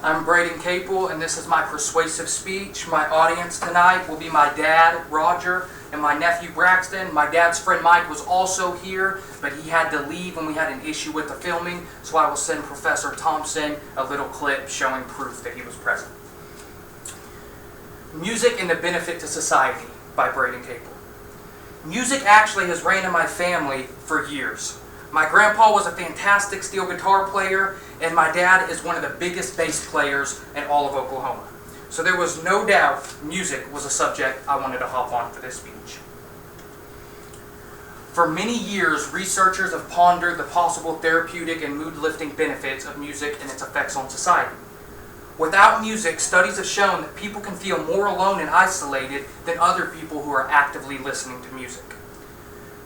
I'm Braden Capel, and this is my persuasive speech. My audience tonight will be my dad, Roger, and my nephew, Braxton. My dad's friend, Mike, was also here, but he had to leave when we had an issue with the filming, so I will send Professor Thompson a little clip showing proof that he was present. Music and the Benefit to Society by Braden Capel. Music actually has reigned in my family for years. My grandpa was a fantastic steel guitar player, and my dad is one of the biggest bass players in all of Oklahoma. So there was no doubt music was a subject I wanted to hop on for this speech. For many years, researchers have pondered the possible therapeutic and mood-lifting benefits of music and its effects on society. Without music, studies have shown that people can feel more alone and isolated than other people who are actively listening to music.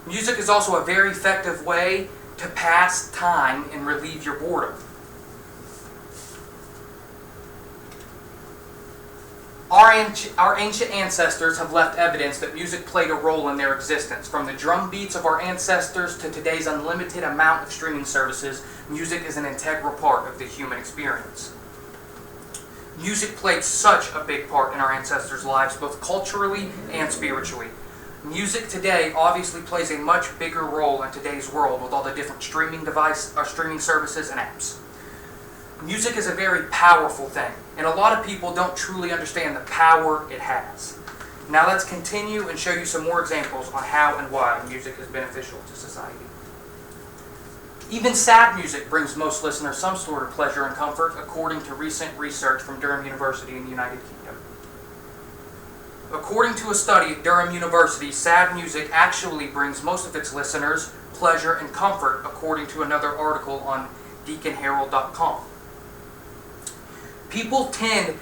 Music is also a very effective way to pass time and relieve your boredom. Our ancient ancestors have left evidence that music played a role in their existence. From the drum beats of our ancestors to today's unlimited amount of streaming services, music is an integral part of the human experience. Music played such a big part in our ancestors' lives, both culturally and spiritually. Music today obviously plays a much bigger role in today's world with all the different streaming services and apps. Music is a very powerful thing, and a lot of people don't truly understand the power it has. Now let's continue and show you some more examples on how and why music is beneficial to society. Even sad music brings most listeners some sort of pleasure and comfort, according to recent research from Durham University in the United Kingdom. According to a study at Durham University, sad music actually brings most of its listeners pleasure and comfort, according to another article on deaconherald.com. People tend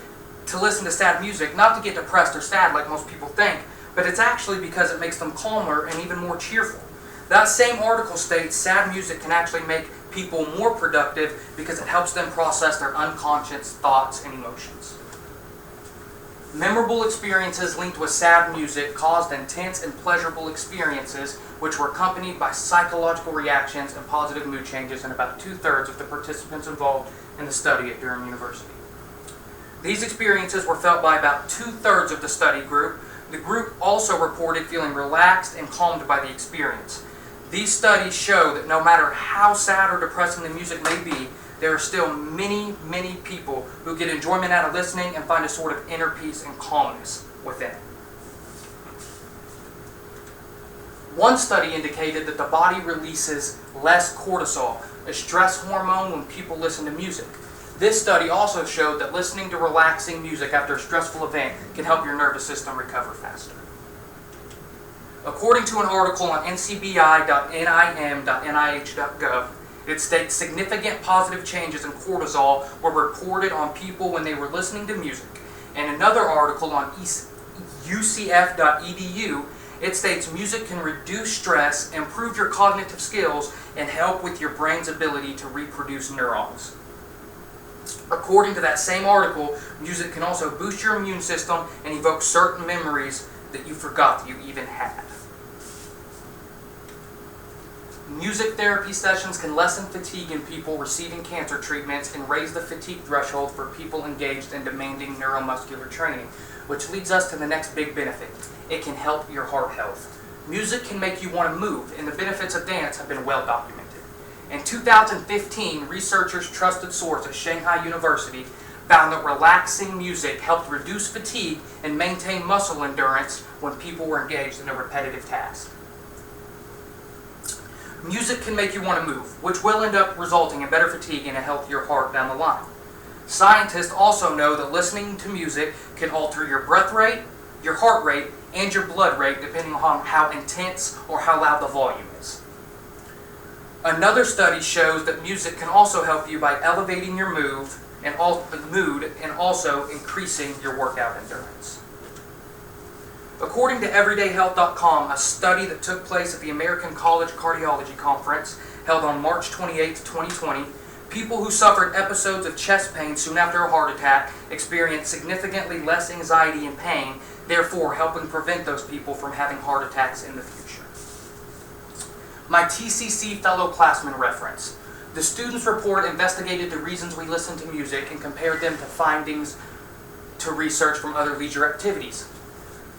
to listen to sad music not to get depressed or sad like most people think, but it's actually because it makes them calmer and even more cheerful. That same article states sad music can actually make people more productive because it helps them process their unconscious thoughts and emotions. Memorable experiences linked with sad music caused intense and pleasurable experiences, which were accompanied by psychological reactions and positive mood changes in about 2/3 of the participants involved in the study at Durham University. These experiences were felt by about 2/3 of the study group. The group also reported feeling relaxed and calmed by the experience. These studies show that no matter how sad or depressing the music may be, there are still many, many people who get enjoyment out of listening and find a sort of inner peace and calmness within it. One study indicated that the body releases less cortisol, a stress hormone, when people listen to music. This study also showed that listening to relaxing music after a stressful event can help your nervous system recover faster. According to an article on ncbi.nim.nih.gov, it states significant positive changes in cortisol were reported on people when they were listening to music. In another article on ucf.edu, it states music can reduce stress, improve your cognitive skills, and help with your brain's ability to reproduce neurons. According to that same article, music can also boost your immune system and evoke certain memories that you forgot that you even had. Music therapy sessions can lessen fatigue in people receiving cancer treatments and raise the fatigue threshold for people engaged in demanding neuromuscular training, which leads us to the next big benefit. It can help your heart health. Music can make you want to move, and the benefits of dance have been well documented. In 2015, researchers' trusted source at Shanghai University found that relaxing music helped reduce fatigue and maintain muscle endurance when people were engaged in a repetitive task. Music can make you want to move, which will end up resulting in better fatigue and a healthier heart down the line. Scientists also know that listening to music can alter your breath rate, your heart rate, and your blood rate depending on how intense or how loud the volume is. Another study shows that music can also help you by elevating your mood and also increasing your workout endurance. According to EverydayHealth.com, a study that took place at the American College Cardiology Conference held on March 28, 2020, people who suffered episodes of chest pain soon after a heart attack experienced significantly less anxiety and pain, therefore helping prevent those people from having heart attacks in the future. My TCC fellow classman reference. The students' report investigated the reasons we listen to music and compared them to findings to research from other leisure activities.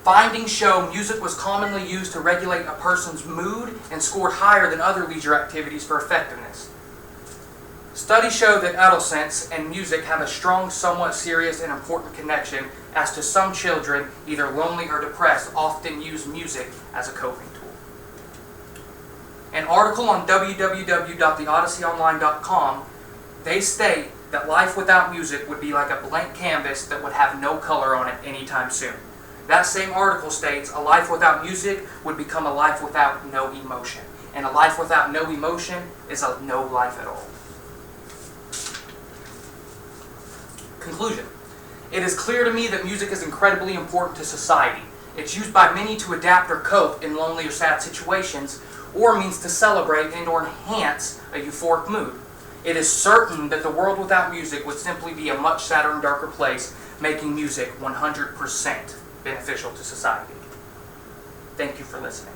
Findings show music was commonly used to regulate a person's mood and scored higher than other leisure activities for effectiveness. Studies show that adolescence and music have a strong, somewhat serious, and important connection, as to some children, either lonely or depressed, often use music as a coping tool. An article on www.theodysseyonline.com, they state that life without music would be like a blank canvas that would have no color on it anytime soon. That same article states a life without music would become a life without no emotion. And a life without no emotion is a no life at all. Conclusion. It is clear to me that music is incredibly important to society. It's used by many to adapt or cope in lonely or sad situations, or means to celebrate and or enhance a euphoric mood. It is certain that the world without music would simply be a much sadder and darker place, making music 100% beneficial to society. Thank you for listening.